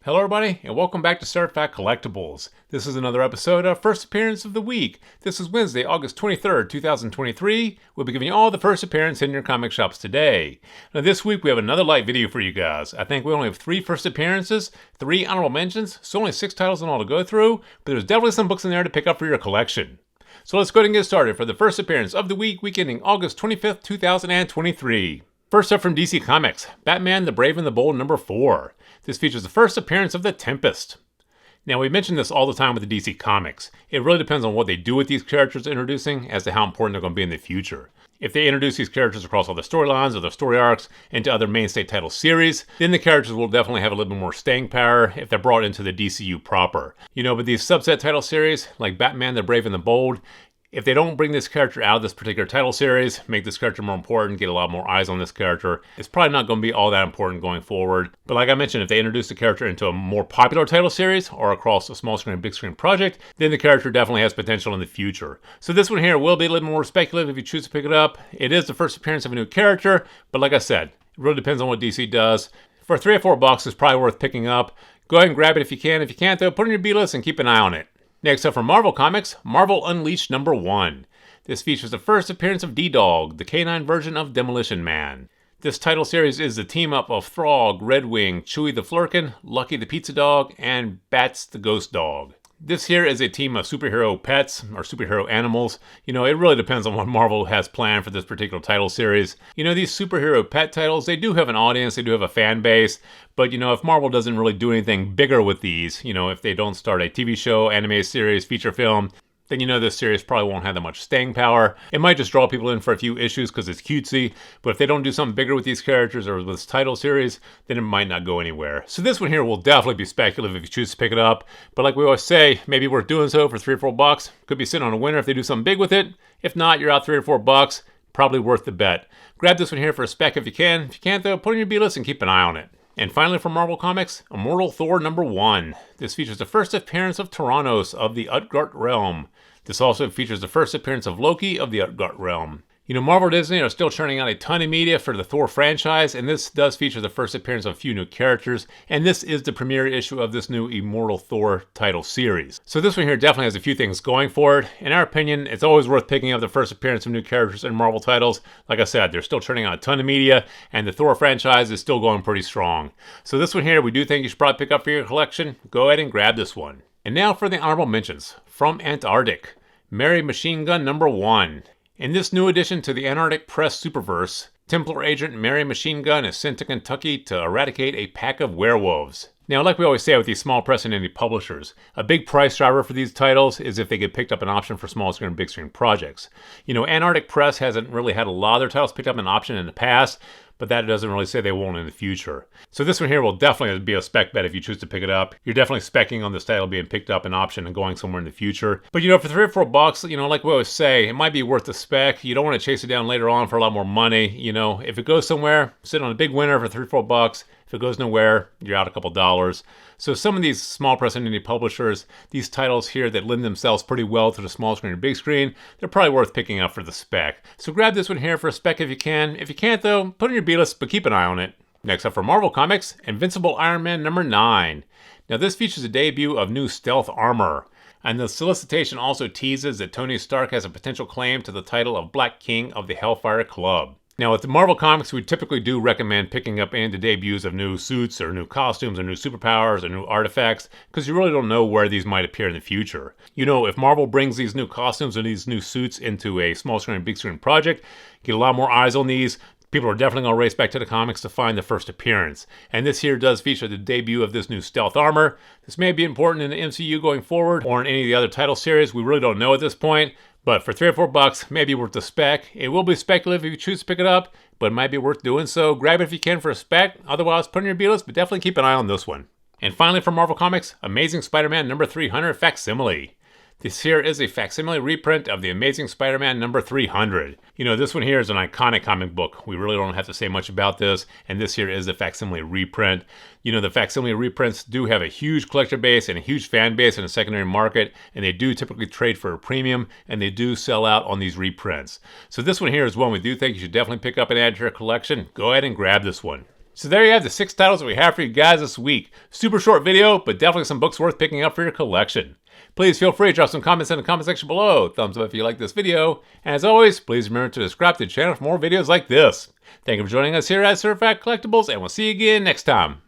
Hello everybody, and welcome back to Starfact Collectibles. This is another episode of First Appearance of the Week. This is Wednesday, August 23rd, 2023. We'll be giving you all the first appearance in your comic shops today. Now this week we have another light video for you guys. I think we only have 3 first appearances, 3 honorable mentions, so only 6 titles in all to go through, but there's definitely some books in there to pick up for your collection. So let's go ahead and get started for the first appearance of the week, week ending August 25th, 2023. First up from DC Comics, Batman the Brave and the Bold number 4. This features the first appearance of the Tempest. Now, we mention this all the time with the DC Comics. It really depends on what they do with these characters introducing as to how important they're going to be in the future. If they introduce these characters across all the storylines or the story arcs into other mainstay title series, then the characters will definitely have a little bit more staying power if they're brought into the DCU proper. But these subset title series, like Batman the Brave and the Bold, if they don't bring this character out of this particular title series, make this character more important, get a lot more eyes on this character, it's probably not going to be all that important going forward. But like I mentioned, if they introduce the character into a more popular title series or across a small screen and big screen project, then the character definitely has potential in the future. So this one here will be a little more speculative if you choose to pick it up. It is the first appearance of a new character, but like I said, it really depends on what DC does. For $3 or $4, it's probably worth picking up. Go ahead and grab it if you can. If you can't, though, put it on your B-list and keep an eye on it. Next up from Marvel Comics, Marvel Unleashed number 1. This features the first appearance of D-Dog, the canine version of Demolition Man. This title series is the team-up of Throg, Redwing, Chewie the Flurkin, Lucky the Pizza Dog, and Bats the Ghost Dog. This here is a team of superhero pets, or superhero animals. It really depends on what Marvel has planned for this particular title series. These superhero pet titles, they do have an audience, they do have a fan base, but if Marvel doesn't really do anything bigger with these, if they don't start a TV show, anime series, feature film, then this series probably won't have that much staying power. It might just draw people in for a few issues because it's cutesy, but if they don't do something bigger with these characters or with this title series, then it might not go anywhere. So this one here will definitely be speculative if you choose to pick it up, but like we always say, maybe worth doing so for $3 or $4. Could be sitting on a winner if they do something big with it. If not, you're out $3 or $4. Probably worth the bet. Grab this one here for a spec if you can. If you can't, though, put it on your B-list and keep an eye on it. And finally from Marvel Comics, Immortal Thor number 1. This features the first appearance of Tyrannos of the Utgard realm. This also features the first appearance of Loki of the Utgard realm. Marvel Disney are still churning out a ton of media for the Thor franchise, and this does feature the first appearance of a few new characters, and this is the premiere issue of this new Immortal Thor title series. So this one here definitely has a few things going for it. In our opinion, it's always worth picking up the first appearance of new characters in Marvel titles. Like I said, they're still churning out a ton of media, and the Thor franchise is still going pretty strong. So this one here, we do think you should probably pick up for your collection. Go ahead and grab this one. And now for the honorable mentions. From Antarctic, Mary Machine Gun number 1. In this new addition to the Antarctic Press Superverse, Templar agent Mary Machine Gun is sent to Kentucky to eradicate a pack of werewolves. Now, like we always say with these small press and indie publishers, a big price driver for these titles is if they get picked up an option for small screen and big screen projects. Antarctic Press hasn't really had a lot of their titles picked up an option in the past, but that doesn't really say they won't in the future. So this one here will definitely be a spec bet if you choose to pick it up. You're definitely specking on this title being picked up an option and going somewhere in the future. But for $3 or $4, like we always say, it might be worth the spec. You don't want to chase it down later on for a lot more money. If it goes somewhere, sit on a big winner for $3 or $4. If it goes nowhere, you're out a couple dollars. So some of these small press and indie publishers, these titles here that lend themselves pretty well to the small screen and big screen, they're probably worth picking up for the spec. So grab this one here for a spec if you can. If you can't, though, put it on your B-list, but keep an eye on it. Next up for Marvel Comics, Invincible Iron Man number 9. Now this features a debut of new stealth armor. And the solicitation also teases that Tony Stark has a potential claim to the title of Black King of the Hellfire Club. Now, with the Marvel Comics, we typically do recommend picking up any of the debuts of new suits or new costumes or new superpowers or new artifacts because you really don't know where these might appear in the future. If Marvel brings these new costumes or these new suits into a small screen and big screen project, get a lot more eyes on these. People are definitely going to race back to the comics to find the first appearance. And this here does feature the debut of this new stealth armor. This may be important in the MCU going forward or in any of the other title series. We really don't know at this point. But for $3 or $4, maybe worth the spec. It will be speculative if you choose to pick it up, but it might be worth doing so. Grab it if you can for a spec. Otherwise, put it on your B-list, but definitely keep an eye on this one. And finally, from Marvel Comics, Amazing Spider-Man number 300 Facsimile. This here is a facsimile reprint of The Amazing Spider-Man number 300. This one here is an iconic comic book. We really don't have to say much about this, and this here is the facsimile reprint. The facsimile reprints do have a huge collector base and a huge fan base in the secondary market, and they do typically trade for a premium, and they do sell out on these reprints. So this one here is one we do think you should definitely pick up and add to your collection. Go ahead and grab this one. So there you have the 6 titles that we have for you guys this week. Super short video, but definitely some books worth picking up for your collection. Please feel free to drop some comments in the comment section below. Thumbs up if you like this video. And as always, please remember to subscribe to the channel for more videos like this. Thank you for joining us here at Surf Collectibles, and we'll see you again next time.